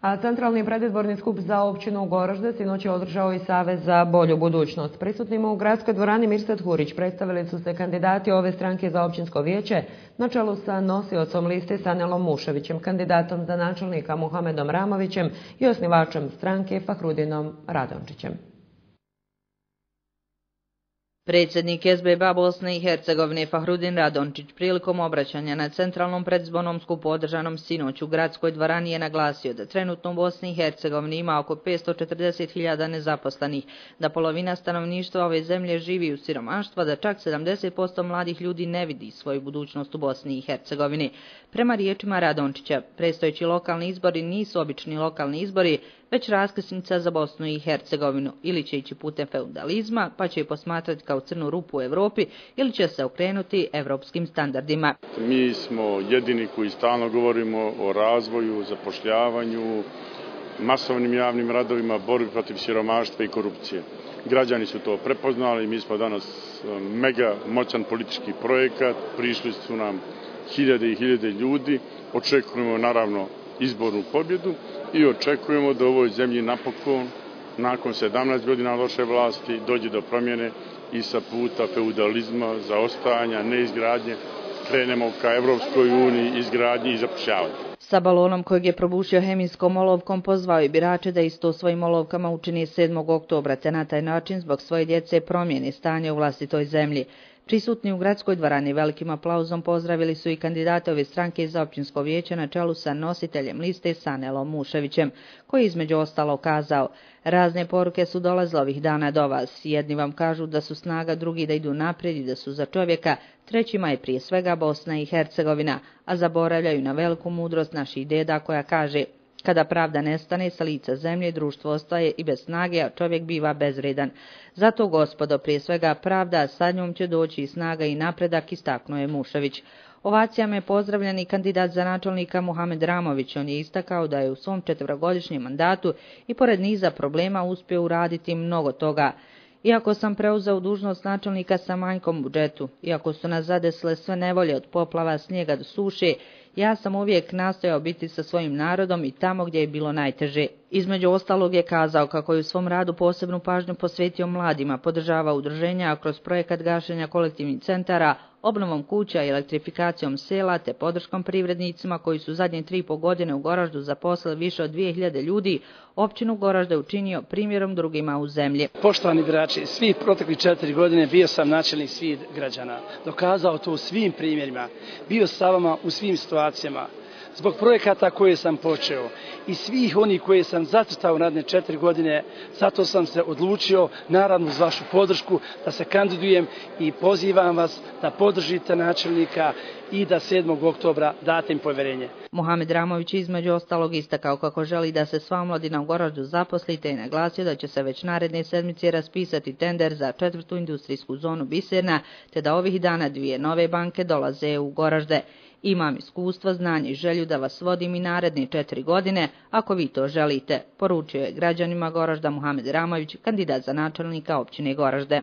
A centralni predizborni skup za općinu Goražde sinoć je održao i Savez za bolju budućnost. Prisutnima u gradskoj dvorani Mirsad Hurić predstavili su se kandidati ove stranke za općinsko vijeće na čelu sa nosiocom liste Sanelom Muševićem, kandidatom za načelnika Muhamedom Ramovićem i osnivačem stranke Fahrudinom Radončićem. Predsjednik SBB Bosne i Hercegovine Fahrudin Radončić prilikom obraćanja na centralnom predizbornom skupu održanom sinoć u gradskoj dvorani je naglasio da trenutno u Bosni i Hercegovini ima oko 540.000 nezaposlenih, da polovina stanovništva ove zemlje živi u siromaštvu, da čak 70% mladih ljudi ne vidi svoju budućnost u Bosni i Hercegovini. Prema riječima Radončića, predstojeći lokalni izbori nisu obični lokalni izbori, već raskrsnica za Bosnu i Hercegovinu. Ili će ići putem feudalizma, pa će je posmatrati kao crnu rupu u Europi, ili će se okrenuti evropskim standardima. Mi smo jedini koji stalno govorimo o razvoju, zapošljavanju, masovnim javnim radovima, borbi protiv siromaštva i korupcije. Građani su to prepoznali, mi smo danas mega moćan politički projekat, prišli su nam hiljade i hiljade ljudi, očekujemo naravno izbornu pobjedu i očekujemo da u ovoj zemlji napokon, nakon 17 godina loše vlasti, dođe do promjene i sa puta feudalizma, zaostajanja, neizgradnje, krenemo ka Evropskoj uniji, izgradnji i zapošljavanju. Sa balonom kojeg je probušio hemijskom olovkom pozvao je birače da isto svojim olovkama učini 7. oktobra, te na taj način zbog svoje djece promijeni stanje u vlastitoj zemlji. Prisutni u gradskoj dvorani velikim aplauzom pozdravili su i kandidate ove stranke za općinsko vijeće na čelu sa nositeljem liste Sanelom Muševićem, koji je između ostalo kazao: razne poruke su dolazile ovih dana do vas. Jedni vam kažu da su snaga, drugi da idu naprijed i da su za čovjeka, trećima je prije svega Bosna i Hercegovina, a zaboravljaju na veliku mudrost naših deda koja kaže: kada pravda nestane sa lica zemlje, društvo ostaje i bez snage, a čovjek biva bezvredan. Zato, gospodo, prije svega pravda, a sa njom će doći i snaga i napredak, istaknuo je Mušević. Ovacijama je pozdravljen i kandidat za načelnika Muhamed Ramović. On je istakao da je u svom 4-godišnjem mandatu i pored niza problema uspio uraditi mnogo toga. Iako sam preuzeo dužnost načelnika sa manjkom budžetu, iako su nas zadesile sve nevolje od poplava, snijega do suše, ja sam uvijek nastojao biti sa svojim narodom i tamo gdje je bilo najteže. Između ostalog je kazao kako je u svom radu posebnu pažnju posvetio mladima, podržavao udruženja, a kroz projekat gašenja kolektivnih centara, obnovom kuća i elektrifikacijom sela te podrškom privrednicima koji su zadnje 3,5 godine u Goraždu zaposlili više od 2000 ljudi, općinu Goražde učinio primjerom drugima u zemlji. Poštovani birači, svih proteklih 4 godine bio sam načelnik svih građana. Dokazao to u svim primjerima. Bio sa vama u svim situacijama. Zbog projekata koje sam počeo i svih onih koje sam zacrtao naredne 4 godine, zato sam se odlučio, naravno uz vašu podršku, da se kandidujem i pozivam vas da podržite načelnika i da 7. oktobra date im povjerenje. Muhamed Ramović između ostalog istakao kako želi da se sva omladina u Goraždu zaposli, te je naglasio da će se već naredne sedmice raspisati tender za 4. industrijsku zonu Biserna, te da ovih dana 2 nove banke dolaze u Goražde. Imam iskustvo, znanje i želju da vas vodim i naredne 4 godine, ako vi to želite, poručio je građanima Goražda Muhamed Ramović, kandidat za načelnika općine Goražde.